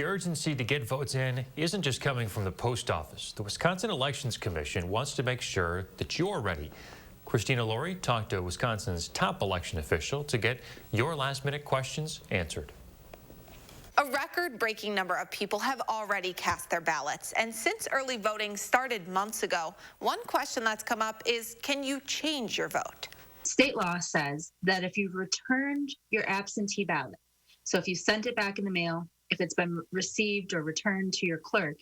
The urgency to get votes in isn't just coming from the post office. The Wisconsin Elections Commission wants to make sure that you're ready. Christina Laurie talked to Wisconsin's top election official to get your last-minute questions answered. A record-breaking number of people have already cast their ballots. And since early voting started months ago, one question that's come up is, can you change your vote? State law says that if you've returned your absentee ballot, so if you sent it back in the mail, if it's been received or returned to your clerk,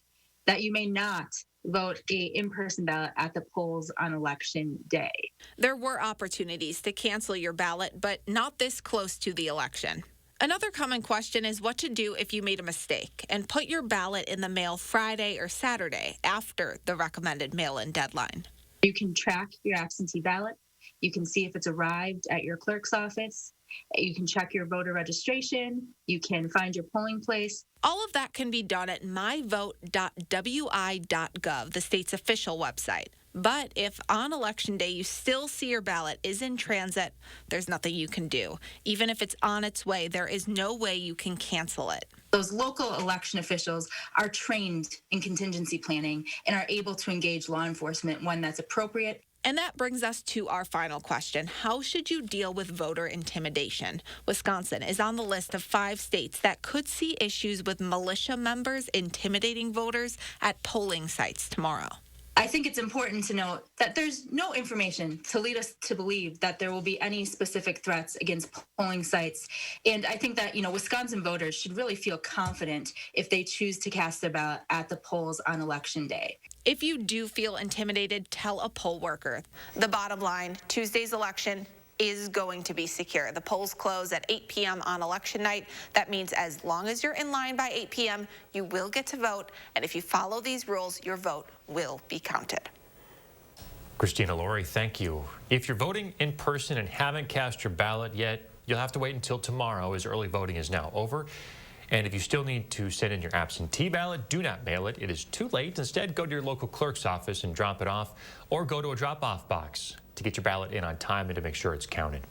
that you may not vote a in-person ballot at the polls on election day. There were opportunities to cancel your ballot, but not this close to the election. Another common question is what to do if you made a mistake and put your ballot in the mail Friday or Saturday after the recommended mail-in deadline. You can track your absentee ballot. You can see if it's arrived at your clerk's office. You can check your voter registration. You can find your polling place. All of that can be done at myvote.wi.gov, the state's official website. But if on election day you still see your ballot is in transit, there's nothing you can do. Even if it's on its way, there is no way you can cancel it. Those local election officials are trained in contingency planning and are able to engage law enforcement when that's appropriate. And that brings us to our final question. How should you deal with voter intimidation? Wisconsin is on the list of 5 states that could see issues with militia members intimidating voters at polling sites tomorrow. I think it's important to note that there's no information to lead us to believe that there will be any specific threats against polling sites. And I think that, Wisconsin voters should really feel confident if they choose to cast their ballot at the polls on election day. If you do feel intimidated, tell a poll worker. The bottom line, Tuesday's election is going to be secure. The polls close at 8 p.m. on election night. That means as long as you're in line by 8 p.m., you will get to vote. And if you follow these rules, your vote will be counted. Christina Laurie, thank you. If you're voting in person and haven't cast your ballot yet, you'll have to wait until tomorrow, as early voting is now over. And if you still need to send in your absentee ballot, do not mail it. It is too late. Instead, go to your local clerk's office and drop it off, or go to a drop-off box to get your ballot in on time and to make sure it's counted.